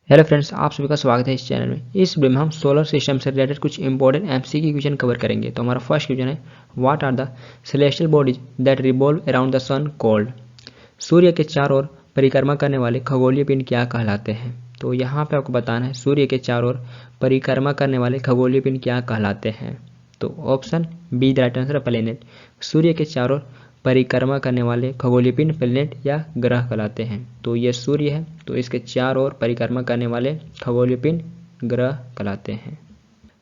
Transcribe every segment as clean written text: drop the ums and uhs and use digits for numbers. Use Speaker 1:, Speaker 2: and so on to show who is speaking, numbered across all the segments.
Speaker 1: Hello friends, आप सभी का स्वागत है इस चैनल में। इस वीडियो में हम सोलर सिस्टम से रिलेटेड कुछ इंपॉर्टेंट एमसीक्यू क्वेश्चन कवर करेंगे। तो हमारा फर्स्ट क्वेश्चन है, what are the celestial bodies that revolve around the sun called. सूर्य के चारों ओर परिक्रमा करने वाले खगोलीय पिंड क्या कहलाते हैं। तो यहाँ पे आपको बताना है सूर्य के चारों ओर परिक्रमा करने वाले खगोलीय पिंड क्या कहलाते हैं। तो option B the right answer planet. सूर्य के चारों ओर परिक्रमा करने वाले खगोलीय पिंड प्लेनेट या ग्रह कहलाते हैं। तो ये सूर्य है, तो इसके चारों ओर परिक्रमा करने वाले खगोलीय पिंड ग्रह कहलाते हैं।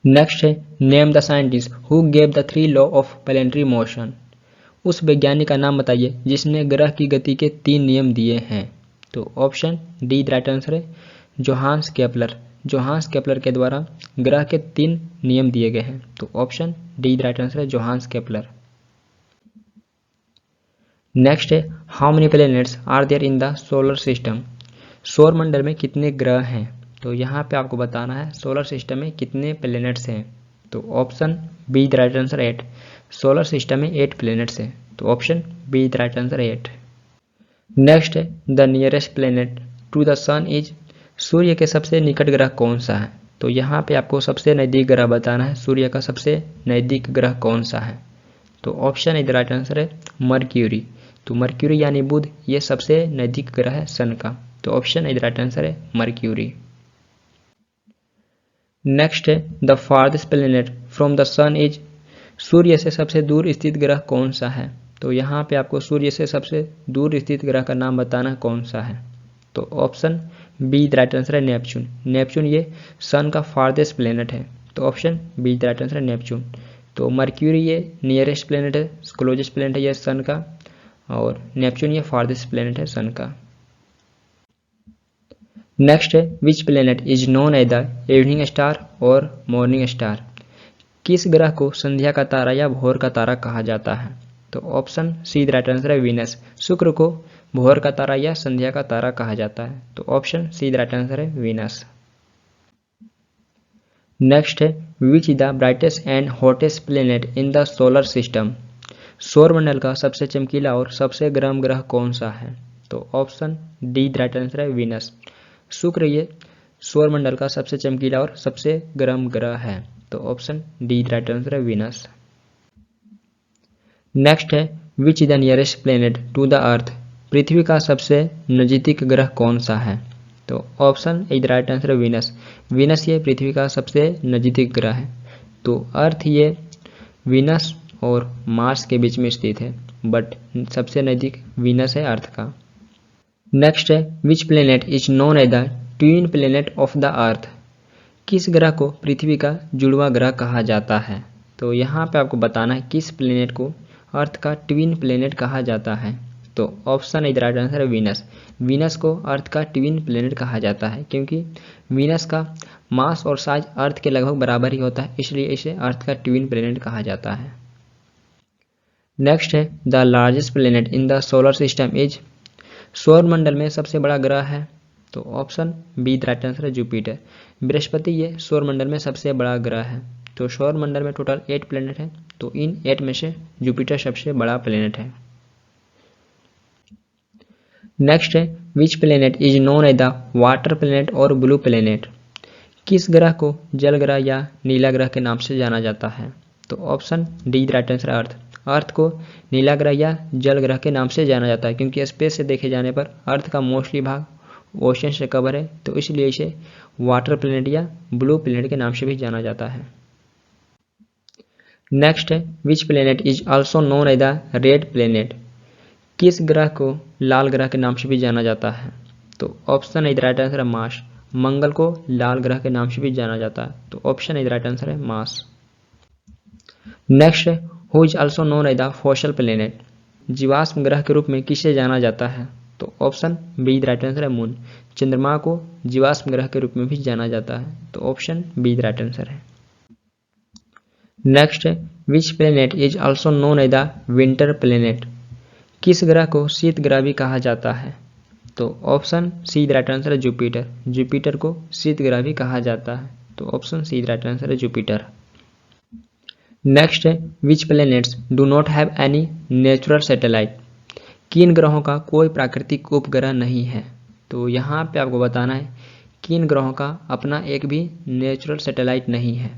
Speaker 1: नेक्स्ट है, name the scientist who gave the 3 law of planetary motion. उस वैज्ञानिक का नाम बताइए जिसने ग्रह की गति के 3 नियम दिए हैं। तो ऑप्शन डी राइट आंसर है जोहान्स केपलर। जोहान्स केपलर के द्वारा ग्रह के 3 नियम दिए गए हैं। तो ऑप्शन डी राइट आंसर है जोहान्स केपलर। नेक्स्ट है, how many planets are there in the solar system. सौर मंडल में कितने ग्रह हैं। तो यहाँ पे आपको बताना है सोलर सिस्टम में कितने प्लैनेट्स हैं। तो option B the right answer 8। Solar system में 8 प्लैनेट्स हैं। तो option B the right answer 8। Next है, the nearest planet to the sun is. सूर्य के सबसे निकट ग्रह कौन सा है। तो यहाँ पे आपको सबसे नज़दीक ग्रह बताना है। सूर्य का सबसे नज़दीक ग्रह कौन सा है। तो ऑप्शन द राइट आंसर है मर्क्यूरी। तो मर्क्यूरी यानी बुध, ये सबसे नज़दीक ग्रह है सन का। तो ऑप्शन द राइट आंसर है मर्क्यूरी। नेक्स्ट है, the farthest planet from the sun is. सूर्य से सबसे दूर स्थित ग्रह कौन सा है। तो यहाँ पे आपको सूर्य से सबसे दूर स्थित ग्रह का नाम बताना कौन सा है। तो option B the right answer है नेपच्यून। नेपच्यून ये सन का फारदेस्ट प्लेनेट है। तो option B the right answer है नेपच्यून। तो मर्क्यूरी ये नियरेस्ट प्लेनेट है, क्लोजेस्ट प्लेनेट है ये सन का, और नेपच्यून ये फारदेस्ट प्लेनेट है सन का। नेक्स्ट है, which planet is known as the evening star और मॉर्निंग स्टार। किस ग्रह को संध्या का तारा या भोर का तारा कहा जाता है। तो option C the right answer है वीनस। शुक्र को भोर का तारा या संध्या का तारा कहा जाता है। तो option C the right answer है वीनस। नेक्स्ट है, which is the brightest and hottest planet in the solar system. सौर मंडल का सबसे चमकीला और सबसे गर्म ग्रह कौन सा है। तो option D the right answer है वीनस। शुक्र ये सौर मंडल का सबसे चमकीला और सबसे गर्म ग्रह है। तो option D the right answer है वीनस। नेक्स्ट है, which is the nearest planet to the earth. पृथ्वी का सबसे नजदीक ग्रह कौन सा है। तो option A the right answer है वीनस। वीनस ये पृथ्वी का सबसे नजदीक ग्रह है। तो अर्थ ये वीनस और मार्स के बीच में स्थित है, बट सबसे नजदीक वीनस है अर्थ का। नेक्स्ट है, which planet is known as the twin planet of the earth. किस ग्रह को पृथ्वी का जुड़वा ग्रह कहा जाता है। तो यहाँ पे आपको बताना है किस प्लेनेट को अर्थ का ट्विन प्लेनेट कहा जाता है। तो ऑप्शन इधर राइट आंसर है वीनस। वीनस को अर्थ का ट्विन प्लेनेट कहा जाता है क्योंकि वीनस का मास और साइज अर्थ के लगभग बराबर ही होता है, इसलिए इसे अर्थ का ट्विन प्लेनेट कहा जाता है। नेक्स्ट है, the largest planet in the solar system is. सौर मंडल में सबसे बड़ा ग्रह है। तो option B the right answer है जुपिटर। बृहस्पति ये सौर मंडल में सबसे बड़ा ग्रह है। तो सौर मंडल में टोटल 8 प्लेनेट है, तो इन 8 में से जुपिटर सबसे बड़ा प्लेनेट है। नेक्स्ट है, which planet is known as the water planet और ब्लू प्लेनेट। किस ग्रह को जल ग्रह या नीला ग्रह के नाम से जाना जाता है। तो option D the right answer है अर्थ। अर्थ को नीला ग्रह या जल ग्रह के नाम से जाना जाता है क्योंकि स्पेस से देखे जाने पर अर्थ का मोस्टली भाग ओशन से कवर है, तो इसलिए इसे वाटर प्लेनेट या ब्लू प्लेनेट के नाम से भी जाना जाता है। नेक्स्ट है, which planet is also known as the red planet. किस ग्रह को लाल ग्रह के नाम से भी जाना जाता है। तो ऑप्शन इज राइट आंसर है मार्स। मंगल को लाल ग्रह के नाम से भी जाना जाता है। तो ऑप्शन इज राइट आंसर है मार्स। नेक्स्ट है, who is also known as the fossil planet. जीवाश्म ग्रह के रूप में किसे जाना जाता है। तो option B the right answer है मून। चंद्रमा को जीवाश्म ग्रह के रूप में भी जाना जाता है। तो option B the right answer है। नेक्स्ट है, which planet is also known as the winter planet. किस ग्रह को शीत ग्रह भी कहा जाता है। तो option C the right answer है जुपिटर। जुपिटर को शीत ग्रह भी कहा जाता है। तो option C the right answer है जुपिटर। नेक्स्ट है, which planets do not have any natural satellite. किन ग्रहों का कोई प्राकृतिक उपग्रह नहीं है। तो यहाँ पे आपको बताना है किन ग्रहों का अपना एक भी नेचुरल सैटेलाइट नहीं है?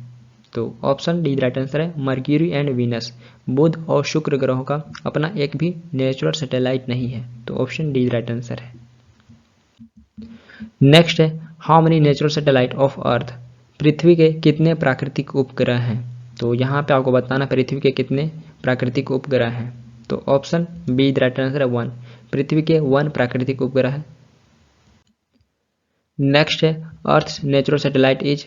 Speaker 1: तो ऑप्शन डी राइट आंसर है मर्क्यूरी एंड वीनस। बुध और शुक्र ग्रहों का अपना एक भी नेचुरल सैटेलाइट नहीं है, तो ऑप्शन डी राइट आंसर है। नेक्स्ट है how many natural satellite of earth? पृथ्वी के कितने प्राकृतिक उपग्रह हैं? तो यहाँ पे आपको बताना पृथ्वी के कितने प्राकृतिक उपग्रह हैं। तो ऑप्शन बी राइट आंसर है 1। पृथ्वी के 1 प्राकृतिक उपग्रह है। नेक्स्ट है अर्थ नेचुरल सैटेलाइट इज?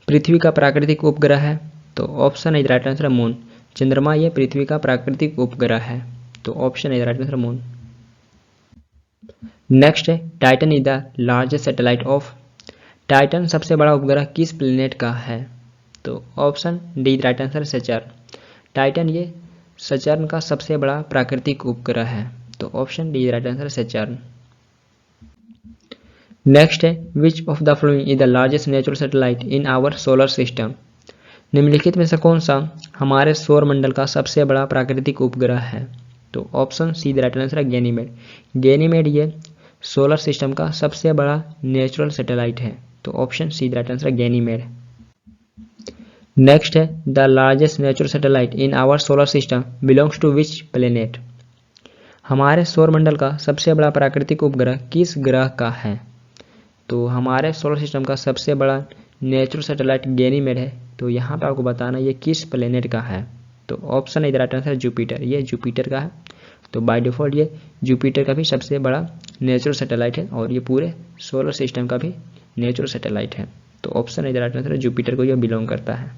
Speaker 1: पृथ्वी का प्राकृतिक उपग्रह है, तो option is right answer moon. चंद्रमा ये पृथ्वी का प्राकृतिक उपग्रह है, तो option is right answer moon. Next है Titan is the largest satellite of? Titan सबसे बड़ा उपग्रह किस प्लेनेट का है? तो option D right answer Saturn. Titan ये सैटर्न का सबसे बड़ा प्राकृतिक उपग्रह है, तो option D right answer Saturn. Next है which of the following is the largest natural satellite in our solar system? निम्नलिखित में से कौन सा हमारे सौर मंडल का सबसे बड़ा प्राकृतिक उपग्रह है? तो ऑप्शन सी राइट आंसर है गैनीमेड। गैनीमेड ये सोलर सिस्टम का सबसे बड़ा नेचुरल सैटेलाइट है, तो ऑप्शन सी राइट आंसर है गैनीमेड। नेक्स्ट है the largest natural satellite in our solar system belongs to which planet? हमारे सौर मंडल का सबसे बड़ा प्राकृतिक उपग्रह किस ग्रह का है? तो हमारे सोलर सिस्टम का सबसे बड़ा नेचुरल सैटेलाइट गैनीमेड है, तो यहाँ पे आपको बताना ये किस प्लेनेट का है। तो option is right answer Jupiter, ये जुपिटर का है। तो बाय डिफॉल्ट ये जुपिटर का भी सबसे बड़ा नेचुरल सैटेलाइट है और ये पूरे सोलर सिस्टम का भी नेचुरल सैटेलाइट है, तो option is right answer Jupiter को ये बिलोंग करता है।